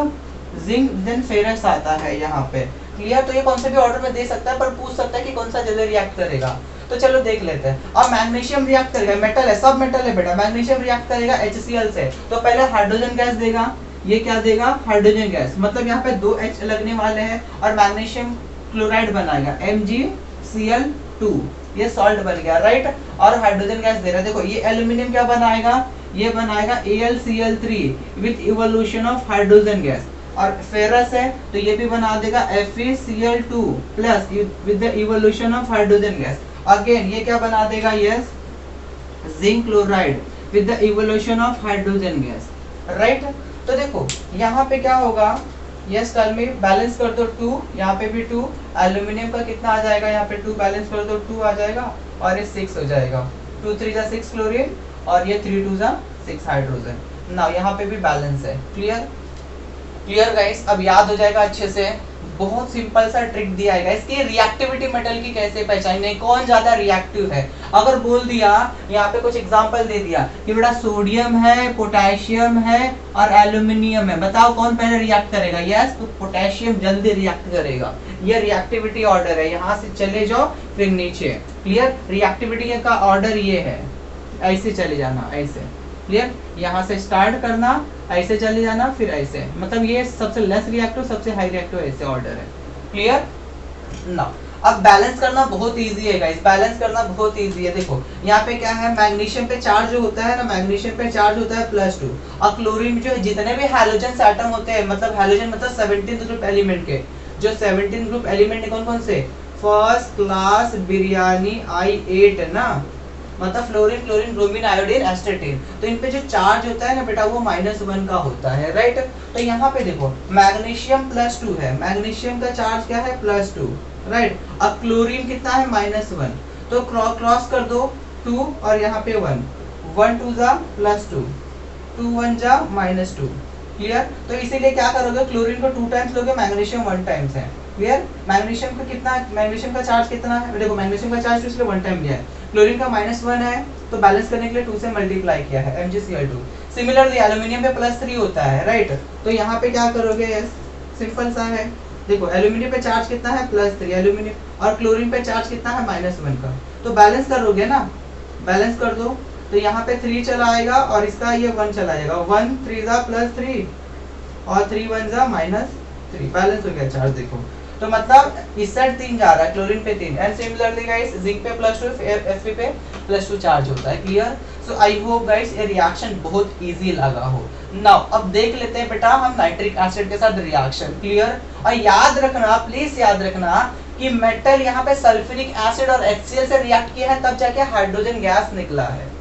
जिंक देन फेरस आता है यहाँ पे। क्लियर, तो ये कौन से भी ऑर्डर में दे सकता है, पर पूछ सकता है कि कौन सा जल्दी रिएक्ट करेगा। तो चलो देख लेते हैं। अब मैग्नीशियम रिएक्ट करेगा, मेटल है, सब मेटल है बेटा, मैग्नीशियम रिएक्ट करेगा HCl से। तो पहले हाइड्रोजन गैस देगा, ये क्या देगा, हाइड्रोजन गैस, मतलब यहाँ पे 2 H लगने वाले हैं और मैग्नीशियम क्लोराइड बनाएगा MgCl2, ये सॉल्ट बन गया, राइट। और हाइड्रोजन गैस दे रहा है, देखो ये एल्यूमिनियम क्या बनाएगा, ये बनाएगा AlCl3 with evolution of hydrogen gas. और फेरस है तो ये भी बना देगा FeCl2 plus with the evolution of hydrogen gas. Again ये क्या बना देगा, yes, zinc chloride with the evolution of hydrogen gas, right. तो देखो यहाँ पे क्या होगा, यस टेल मी, बैलेंस कर दो 2, यहाँ पे भी 2, एल्यूमिनियम का कितना आ जाएगा, यहाँ पे 2 बैलेंस कर दो 2 आ जाएगा और ये 6 हो जाएगा, 2 3 जा 6 क्लोरीन और ये 3 2 जा 6 हाइड्रोजन। ना यहाँ पे भी बैलेंस है। क्लियर, क्लियर गाइस, अब याद हो जाएगा अच्छे से। बहुत सिंपल सा ट्रिक दिया है गाइस कि रिएक्टिविटी मेटल की कैसे पहचानने, कौन ज्यादा रिएक्टिव है। अगर बोल दिया, यहाँ पे कुछ एग्जांपल दे दिया कि बेटा सोडियम है, पोटेशियम है और एल्यूमिनियम है, बताओ कौन पहले रिएक्ट करेगा, यस, तो पोटेशियम जल्दी रिएक्ट करेगा। ये रिएक्टिविटी ऑर्डर है, यहाँ से चले जाओ फिर नीचे। क्लियर, रिएक्टिविटी का ऑर्डर ये है, ऐसे चले जाना, ऐसे। क्लियर, यहाँ से स्टार्ट करना, ऐसे चले जाना, फिर ऐसे, मतलब ये सबसे लेस रिएक्टिव, सबसे हाई रिएक्टिव, ऐसे ऑर्डर है। क्लियर ना। अब बैलेंस करना बहुत इजी है गाइस, बैलेंस करना बहुत इजी है। देखो यहाँ पे क्या है, मैग्नीशियम पे चार्ज जो होता है ना, मैग्नीशियम पे चार्ज होता है +2 और क्लोरीन जो जितने भी हैलोजन एटम होते हैं, मतलब हैलोजन मतलब 17th ग्रुप एलिमेंट के, जो 17th ग्रुप एलिमेंट कौन कौन से, फर्स्ट क्लास बिरयानी I8 ना, मतलब फ्लोरीन, क्लोरीन, ब्रोमीन, आयोडीन, एस्टेटिन। तो इन पे जो चार्ज होता है ना बेटा वो -1 का होता है, राइट। तो यहाँ पे देखो मैग्नीशियम +2 है, मैग्नीशियम का चार्ज क्या है, +2, राइट। अब क्लोरीन कितना है, -1, तो क्रॉस कर दो 2 और यहाँ पे 1, 1 2 जा +2, 2 1 जा -2। क्लियर, तो इसीलिए क्या करोगे, क्लोरीन को 2 टाइम्स लोगे, मैग्नीशियम 1 टाइम्स है। क्लियर, मैग्नीशियम का कितना, मैग्नीशियम का चार्ज कितना है, देखो मैग्नीशियम का चार्ज इसलिए 1 टाइम लिया है, क्लोरीन का -1 है तो बैलेंस करने के लिए 2 से मल्टीप्लाई किया है, MgCl2। सिमिलरली एल्यूमिनियम पे +3 होता है, राइट। तो यहाँ पे क्या करोगे, सिंपल सा है, देखो एल्यूमिनियम पे चार्ज कितना है, +3 एल्यूमिनियम, और क्लोरीन पे चार्ज कितना है, -1 का। तो बैलेंस करोगे ना, बैलेंस कर दो, तो यहाँ पे 3 चला आएगा और इसका ये 1 चला जाएगा, 1 3 जा +3 और 3 1 जा -3, बैलेंस हो गया चार्ज। देखो तो मतलब इस साइड 3 जा रहा है, क्लोरीन पे 3, एंड सिमिलरली गाइस जिंक पे +2, Fe पे +2 चार्ज होता है। Clear, so I hope guys ये रिएक्शन बहुत इजी लगा हो। नाउ अब देख लेते हैं बेटा हम नाइट्रिक एसिड के साथ रिएक्शन। क्लियर, और याद रखना, प्लीज याद रखना कि मेटल यहाँ पे सल्फ्यूरिक एसिड और HCl से रिएक्ट किया है, तब जाके हाइड्रोजन गैस निकला है।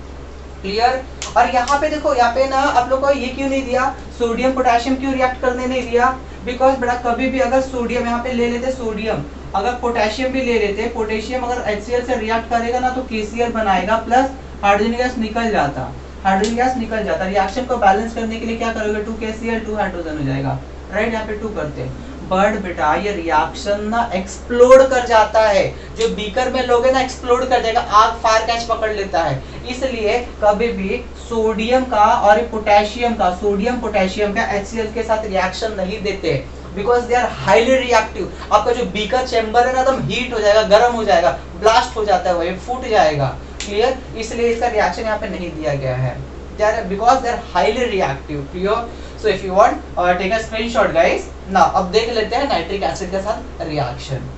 क्लियर, और यहाँ पे देखो, यहाँ पे ना आप लोग को ये क्यों नहीं दिया, सोडियम पोटेशियम क्यों रिएक्ट करने नहीं दिया, बिकॉज बेटा कभी भी अगर सोडियम यहाँ पे ले लेते सोडियम, अगर पोटेशियम भी ले लेते, पोटेशियम अगर HCl से रिएक्ट करेगा ना तो KCl बनाएगा प्लस हाइड्रोजन गैस निकल जाता, हाइड्रोजन गैस निकल जाता। रिएक्शन को बैलेंस करने के लिए क्या करोगे, 2 KCl 2 हाइड्रोजन हो जाएगा, राइट। यहाँ पे 2 करते, बट बेटा ये रिएक्शन ना एक्सप्लोड कर जाता है, जो बीकर में लोगे ना एक्सप्लोड कर जाएगा, आग फायर कैच पकड़ लेता है। इसलिए कभी भी सोडियम का और पोटेशियम का, सोडियम पोटेशियम का HCl के साथ रिएक्शन नहीं देते, because they are highly reactive. आपका जो बीकर चेंबर है ना एकदम हीट हो जाएगा, गर्म हो जाएगा, ब्लास्ट हो जाता है, वही फूट जाएगा। क्लियर, इसलिए इसका रिएक्शन यहाँ पे नहीं दिया गया है, because they are highly reactive. Clear, so if you want take a screenshot guys. Now अब देख लेते हैं नाइट्रिक एसिड के साथ रिएक्शन।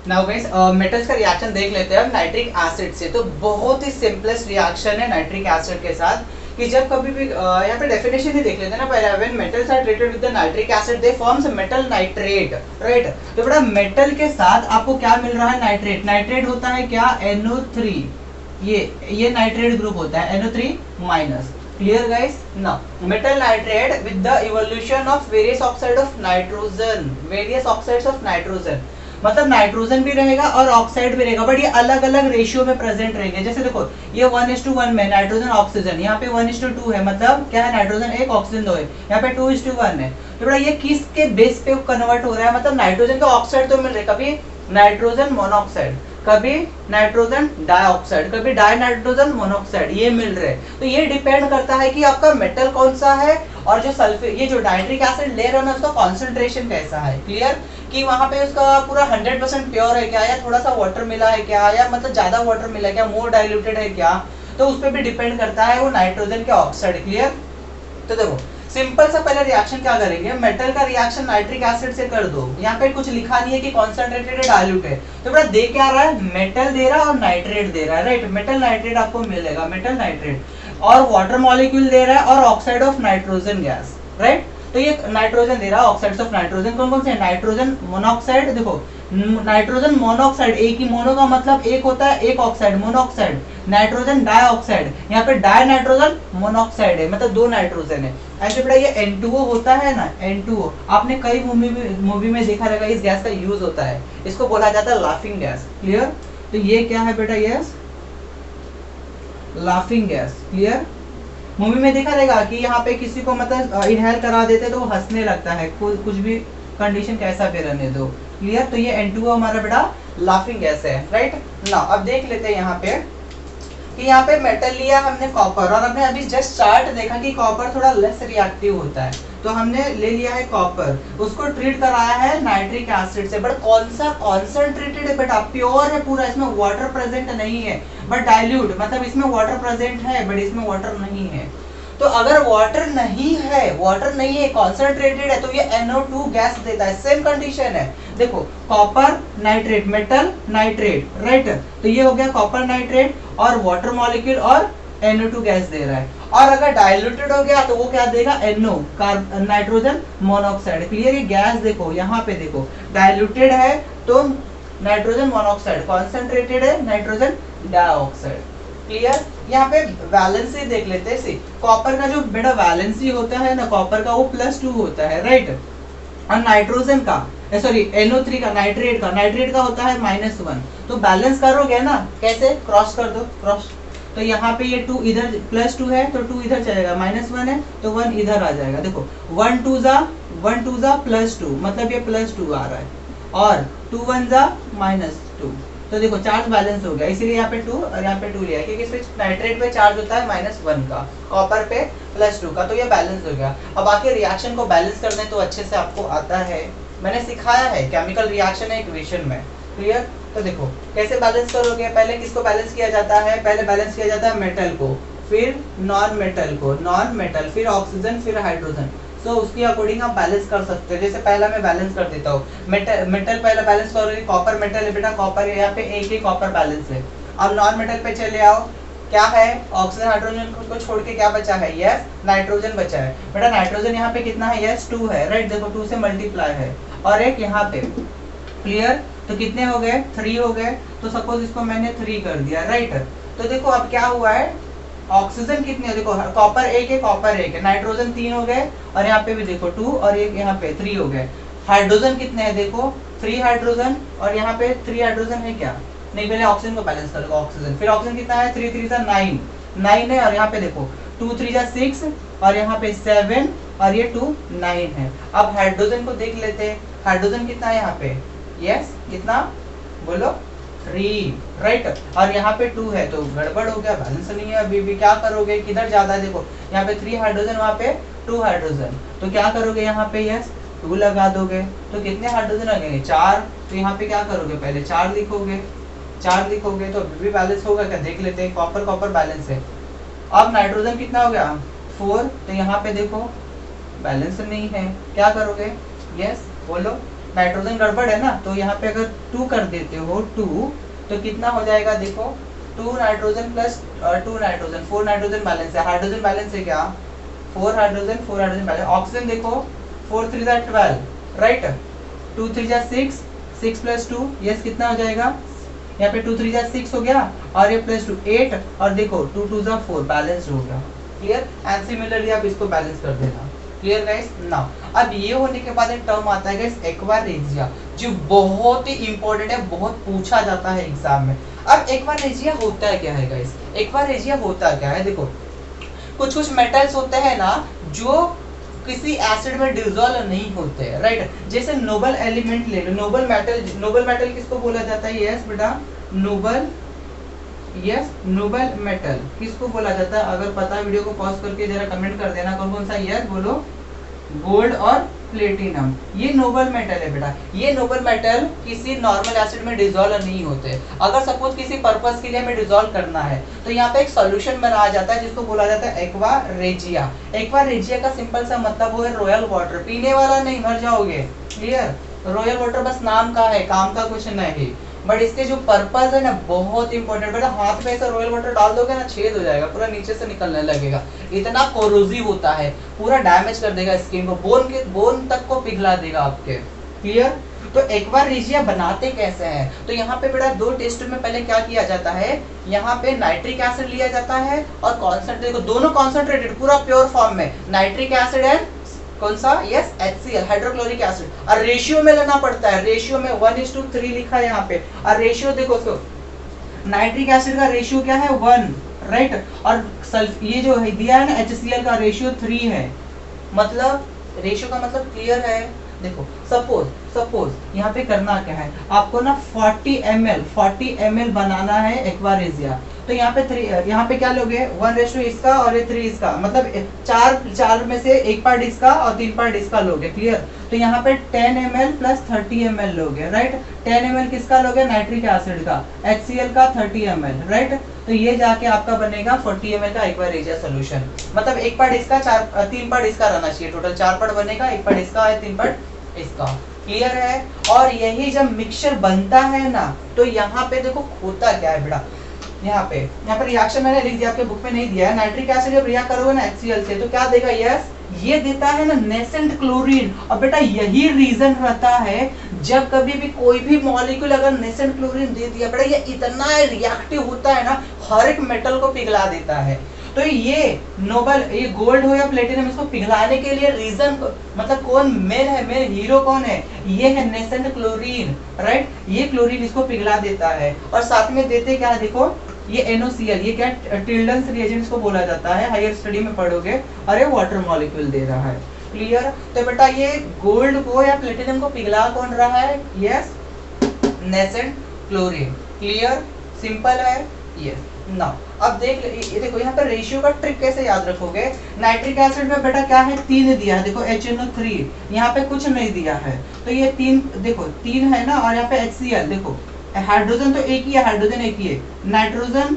नाउ गाइस मेटल्स का रिएक्शन देख लेते हैं नाइट्रिक एसिड से। तो बहुत ही सिंपलेस्ट रिएक्शन है नाइट्रिक एसिड के साथ, कि जब कभी भी यहाँ पे डेफिनेशन ही देख लेते हैं ना पहले, when metals are treated with the nitric acid they forms metal nitrate, right. तो बेटा मेटल के साथ आपको क्या मिल रहा है, नाइट्रेट। नाइट्रेट होता है क्या, NO3, ये नाइट्रेट ग्रुप होता है NO3 minus. Clear guys? Now metal nitrate with the evolution of various oxide of nitrogen, various oxides of nitrogen, मतलब नाइट्रोजन भी रहेगा और ऑक्साइड भी रहेगा, बट ये अलग अलग रेशियो में प्रेजेंट रहेंगे। जैसे देखो ये 1:1 में नाइट्रोजन ऑक्सीजन, यहाँ पे 1:2 है, मतलब क्या है, नाइट्रोजन 1 ऑक्सीजन 2 है, यहाँ पे 2:1 है। तो बेटा ये किसके बेस पे कन्वर्ट हो रहा है, मतलब नाइट्रोजन का ऑक्साइड तो मिल रहा है, कभी नाइट्रोजन मोनोऑक्साइड, कभी नाइट्रोजन डाइऑक्साइड, कभी डाई नाइट्रोजन मोनोऑक्साइड, ये मिल रहे हैं। तो ये डिपेंड करता है कि आपका मेटल कौन सा है, और जो सल्फेट, ये जो नाइट्रिक एसिड ले रहे हो ना, उसका कॉन्सेंट्रेशन कैसा है। क्लियर? कि वहां पे उसका पूरा 100% प्योर है क्या, या थोड़ा सा वाटर मिला है क्या, या मतलब ज्यादा वाटर मिला है क्या, मोर डाइल्यूटेड है क्या, तो उस पर भी डिपेंड करता है वो नाइट्रोजन के ऑक्साइड। क्लियर? तो देखो सिंपल सा पहले रिएक्शन क्या करेंगे, मेटल का रिएक्शन नाइट्रिक एसिड से कर दो। यहाँ पे कुछ लिखा नहीं है कि कॉन्सेंट्रेटेड है डाइल्यूट है, तो बेटा दे क्या रहा है, मेटल दे रहा है और नाइट्रेट दे रहा है, राइट। मेटल नाइट्रेट आपको मिलेगा, मेटल नाइट्रेट, और वाटर मॉलिक्यूल दे रहा है और oxide of nitrogen gas, right. तो ये नाइट्रोजन दे रहा है, ऑक्साइड्स ऑफ नाइट्रोजन कौन कौन से, नाइट्रोजन मोनोऑक्साइड, देखो नाइट्रोजन मोनोऑक्साइड, एक ही मोनो का मतलब एक होता है, एक ऑक्साइड मोनोऑक्साइड, नाइट्रोजन डाइऑक्साइड, यहाँ पे डाई नाइट्रोजन मोनोऑक्साइड है, मतलब 2 नाइट्रोजन है। ऐसे बेटा ये N2O होता है ना, N2O आपने कई मूवी में देखा रहेगा, इस गैस का यूज होता है, इसको बोला जाता है लाफिंग गैस। क्लियर? तो ये क्या है बेटा, yes laughing gas. Clear? Movie में देखा रहेगा कि यहाँ पे किसी को मतलब इनहेल करा देते तो वो हंसने लगता है, कुछ भी कंडीशन कैसा भी रहने दो। क्लियर? तो ये N2O हमारा बेटा लाफिंग गैस है, राइट ना। अब देख लेते हैं यहाँ पे कि यहाँ पे मेटल लिया हमने कॉपर, और हमने अभी जस्ट चार्ट देखा कि कॉपर थोड़ा लेस रिएक्टिव होता है, तो हमने ले लिया है कॉपर, उसको ट्रीट कराया है नाइट्रिक एसिड से, बट कौन सा कॉन्सेंट्रेटेड है बेटा, प्योर है पूरा, इसमें वाटर प्रेजेंट नहीं है, बट डाइल्यूट, मतलब इसमें वाटर प्रेजेंट है बट इसमें वाटर नहीं है। तो अगर वाटर नहीं है, कॉन्सेंट्रेटेड है, तो ये NO2 गैस देता है। सेम कंडीशन है, देखो copper nitrate, metal nitrate, right. तो ये हो गया कॉपर नाइट्रेट, और वाटर मॉलिक्यूल और NO2 गैस दे रहा है। और अगर डाइल्यूटेड हो गया तो वो क्या देगा, NO नाइट्रोजन मोनोऑक्साइड। क्लियर? ये गैस देखो यहाँ पे देखो, डाइल्यूटेड है तो नाइट्रोजन मोनोऑक्साइड, कॉन्सेंट्रेटेड है नाइट्रोजन डाइऑक्साइड। क्लियर? यहाँ पे वैलेंसी देख लेते हैं। कॉपर का जो बेटा वैलेंसी होता है ना कॉपर का, वो +2 होता है, राइट। और नाइट्रोजन का, सॉरी NO3 का, नाइट्रेट का होता है -1। तो बैलेंस करोगे ना, कैसे, क्रॉस कर दो, क्रॉस। तो यहाँ पे ये 2 इधर +2 है तो 2 इधर चलेगा, -1 है तो 1 इधर आ जाएगा। देखो 1 2 जा +2, मतलब ये +2 आ रहा है, और 2 1 जा -2, तो देखो चार्ज बैलेंस हो गया, इसीलिए यहाँ पे 2 और यहाँ पे 2 लिया है, क्योंकि इसमें नाइट्रेट पे चार्ज होता है -1 का, कॉपर पे +2 का, तो ये बैलेंस हो गया। अब बाकी रिएक्शन को बैलेंस करने तो अच्छे से आपको आता है, मैंने सिखाया है, केमिकल रिएक्शन है इक्वेशन में। क्लियर? तो देखो कैसे बैलेंस करोगे, पहले किसको बैलेंस किया जाता है, पहले बैलेंस किया जाता है मेटल को, फिर नॉन मेटल, फिर ऑक्सीजन, फिर हाइड्रोजन। सो उसके अकॉर्डिंग आप बैलेंस कर सकते हो। जैसे पहला मैं बैलेंस कर देता हूँ, मेटल पहला बैलेंस करोगे, कॉपर मेटल है बेटा, कॉपर यहाँ पे एक ही कॉपर बैलेंस है। अब नॉन मेटल पे चले आओ, क्या है, ऑक्सीजन हाइड्रोजन को छोड़ के क्या बचा है, यस नाइट्रोजन बचा है। बेटा नाइट्रोजन यहाँ पे कितना है, यस 2 है, राइट। देखो 2 से मल्टीप्लाई है, और एक यहाँ पे। क्लियर? तो कितने हो गए, 3 हो गए। तो सपोज इसको मैंने 3 कर दिया, राइट। तो देखो अब क्या हुआ है, ऑक्सीजन कितने, देखो कॉपर एक है, नाइट्रोजन 3 हो गए, और यहाँ पे भी देखो 2 और एक यहाँ पे 3 हो गए। हाइड्रोजन कितने हैं, देखो 3 हाइड्रोजन, और यहाँ पे 3 हाइड्रोजन है क्या, नहीं, पहले ऑक्सीजन को बैलेंस करोगे, ऑक्सीजन, फिर ऑक्सीजन कितना है, 3 3 9 है, और यहाँ पे देखो 2 3 6, और यहाँ पे 7, और ये 2 9 है। अब हाइड्रोजन को देख लेते हैं, हाइड्रोजन कितना है यहाँ पे, यस कितना, बोलो 3, राइट। और यहाँ पे 2 है, तो गड़बड़ हो गया, बैलेंस नहीं है अभी भी। क्या करोगे, किधर ज्यादा है, देखो यहाँ पे 3 हाइड्रोजन, वहाँ पे 2 हाइड्रोजन, तो क्या करोगे, यहाँ पे यस 2 लगा दोगे, तो कितने हाइड्रोजन लगेंगे, 4। तो यहाँ पे क्या करोगे, पहले 4 लिखोगे, तो अभी भी बैलेंस होगा क्या, देख लेते हैं। कॉपर बैलेंस है। अब नाइट्रोजन कितना हो गया, 4, तो यहाँ पे देखो बैलेंस नहीं है, क्या करोगे, यस बोलो, नाइट्रोजन गड़बड़ है ना, तो यहाँ पे अगर 2 कर देते हो 2, तो कितना हो जाएगा, देखो 2 nitrogen plus 2 nitrogen, 4 nitrogen balance है, हाइड्रोजन बैलेंस है क्या 4 हाइड्रोजन, 4 हाइड्रोजन बैलेंस। ऑक्सीजन देखो 4 3 12, राइट, 2 3 6, 6 प्लस 2, यस कितना हो जाएगा, यहाँ पे 2 3 6 हो गया, और ये प्लस 2 8, और देखो 2 2 4, बैलेंस हो गया, क्लियर। एंड सिमिलरली आप इसको बैलेंस कर देना, क्लियर गाइस। नाउ अब ये होने के बाद एक टर्म आता है गाइस एक्वा रेजिया, जो बहुत ही इंपॉर्टेंट है, बहुत पूछा जाता है एग्जाम में। अब एक्वा रेजिया होता है क्या है गाइस, एक्वा रेजिया होता क्या है, देखो कुछ कुछ मेटल्स होते हैं ना जो किसी एसिड में डिसॉल्व नहीं होते, राइट। जैसे नोबल एलिमेंट ले लो, नोबल मेटल, नोबल मेटल किसको बोला जाता है, यस बेटा नोबल, यस नोबल मेटल किसको बोला जाता है, अगर पता वीडियो को पॉज करके जरा कमेंट कर देना कौन कौन सा, यस बोलो, गोल्ड और प्लेटिनम, ये नोबल मेटल है बेटा। ये नोबल मेटल किसी नॉर्मल एसिड में डिसॉल्व नहीं होते। अगर सपोज किसी पर्पस के लिए हमें डिसॉल्व करना है तो यहाँ पे एक सॉल्यूशन बनाया जाता है जिसको बोला जाता है एक्वा रेजिया। एक्वा रेजिया का सिंपल सा मतलब वो है रॉयल वाटर, पीने वाला नहीं, मर जाओगे, क्लियर। रॉयल वाटर बस नाम का है, काम का कुछ नहीं, बट इसके जो पर्पस है ना बहुत इंपॉर्टेंट। बेटा हाथ में ऐसा रॉयल वाटर डाल दोगे ना छेद हो जाएगा, पूरा नीचे से निकलने लगेगा, इतना कोरोसिव होता है, पूरा डैमेज कर देगा स्किन को, बोन तक को पिघला देगा आपके, क्लियर। तो एक्वा रेजिया बनाते कैसे हैं, तो यहाँ पे बेटा दो टेस्ट में पहले क्या किया जाता है, यहाँ पे नाइट्रिक एसिड लिया जाता है और कॉन्सेंट्रेट, दोनों कॉन्सेंट्रेटेड पूरा प्योर फॉर्म में, नाइट्रिक एसिड एंड कौन सा, यस HCl हाइड्रोक्लोरिक एसिड, और रेशियो में लेना पड़ता है, रेशियो में 1:3 लिखा है यहाँ पे। और रेशियो देखो तो नाइट्रिक एसिड का रेशियो क्या है 1, राइट, और ये जो है दिया है ना HCl का रेशियो 3 है, मतलब रेशियो का मतलब क्लियर है। देखो सपोज यहाँ पे करना क्या है, आपको ना 40 ml बनाना है एक्वा रेजिया, तो यहाँ पे 3, यहाँ पे क्या लोगे 1 इसका और ये 3 इसका, मतलब चार में से 1 पार्ट इसका और 3 पार्ट इसका लोगे, क्लियर। तो यहाँ पे 10 ml प्लस 30 ml लोगे, राइट। 10 ml किसका लोगे, नाइट्रिक एसिड का, HCl का 30 ml, राइट। तो ये जाके आपका बनेगा 40 ml का एक्वा रेजिया सोल्यूशन, मतलब 1 पार्ट इसका 3 पार्ट इसका रहना चाहिए, टोटल 4 पार्ट बनेगा, 1 पार्ट इसका है 3 पार्ट इसका, क्लियर है। और यही जब मिक्सचर बनता है ना तो यहाँ पे देखो होता क्या है बेटा, यहाँ पे रिएक्शन मैंने लिख दिया, आपके बुक में नहीं दिया है। नाइट्रिक एसिड जब रिएक्ट करोगे ना HCl से तो क्या देगा, यस ये देता है ना नेसेंट क्लोरीन। और बेटा यही रीजन रहता है जब कभी भी कोई भी मॉलिक्यूल अगर नेसेंट क्लोरीन दे दिया बेटा, ये इतना रिएक्टिव होता है ना, हर एक मेटल को पिघला देता है। तो ये नोबल, ये गोल्ड हो या प्लेटिनम, इसको पिघलाने के लिए रीजन मतलब कौन मेन है, मेन हीरो कौन है, ये है नेसेंट क्लोरीन, राइट। ये क्लोरीन इसको पिघला देता है। और साथ में देते क्या है, देखो ये NOCl, ये क्या टिल्डन्स रिएजेंट्स को बोला जाता है, हायर स्टडी में पढ़ोगे, और ये वाटर मॉलिक्यूल दे रहा है, क्लियर। तो बेटा ये गोल्ड को या प्लेटिनम को पिघला कौन रहा है, yes nascent chlorine, clear, simple है, यस। नाउ अब ये देखो यहाँ पर रेशियो का ट्रिक कैसे याद रखोगे। नाइट्रिक एसिड में बेटा क्या है 3 दिया है, देखो HNO3, यहाँ पे कुछ नहीं दिया है, तो ये 3 देखो 3 है ना, और यहाँ पे HCl देखो, हाइड्रोजन तो एक ही है, हाइड्रोजन एक ही है, नाइट्रोजन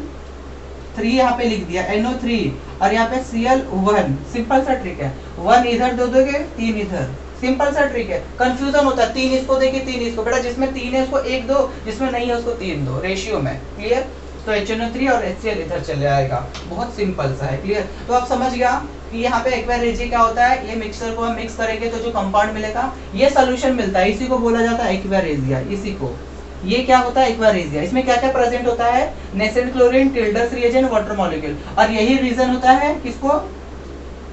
3 यहाँ पे लिख दिया NO3, और यहाँ पे Cl 1, सिंपल सा ट्रिक है, 1 इधर दो दोगे 3 इधर, सिंपल सा ट्रिक है। कंफ्यूजन होता है 3 इसको देके 3 इसको, बेटा जिसमें 3 है उसको 1 दो, जिसमें नहीं है उसको 3 दो, रेशियो में, क्लियर। तो HNO3 और HCl इधर चले आएगा, बहुत सिंपल सा है, क्लियर। तो आप समझ गया कि यहाँ पे एक्वा रेजिया क्या होता है, ये मिक्सचर को हम मिक्स करेंगे तो जो कंपाउंड मिलेगा ये सोल्यूशन मिलता है, इसी को बोला जाता है एक्वा रेजिया, इसी को, ये क्या होता है एक्वा रेजिया। इसमें क्या क्या प्रेजेंट होता है, nascent chlorine, Tilden's reagent, water molecule, और यही रीजन होता है किसको,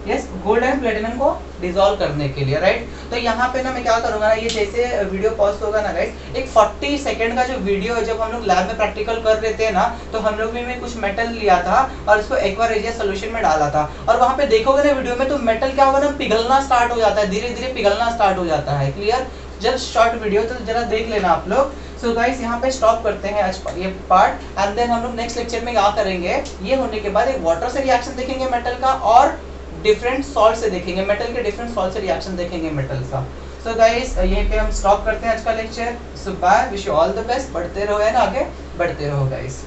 यस गोल्ड एंड प्लेटिनम को डिसॉल्व करने के लिए, राइट। तो यहाँ पे ना मैं क्या करूंगा ना, ये जैसे वीडियो पॉज होगा ना गाइस, एक 40 सेकंड का जो वीडियो है, जब हम लोग लैब में प्रैक्टिकल कर रहे थे ना, तो हम लोग में कुछ मेटल लिया था और इसको एक्वा रेजिया सोल्यूशन में डाला था, और वहाँ पे देखोगे ना वीडियो में, तो मेटल क्या होगा ना, पिघलना स्टार्ट हो जाता है, धीरे धीरे पिघलना स्टार्ट हो जाता है, क्लियर। जस्ट शॉर्ट वीडियो, तो जरा देख लेना आप लोग। सो गाइस यहाँ पे स्टॉप करते हैं आज ये पार्ट, एंड देन हम लोग नेक्स्ट लेक्चर में क्या करेंगे, ये होने के बाद एक वाटर से रिएक्शन देखेंगे मेटल का, और डिफरेंट सॉल्ट से देखेंगे मेटल के, डिफरेंट सॉल्ट से रिएक्शन देखेंगे मेटल का। सो गाइस यहीं पे हम स्टॉप करते हैं आज का lecture. So bye, wish you all the best, बढ़ते रहो है ना, आगे बढ़ते रहो गाइस।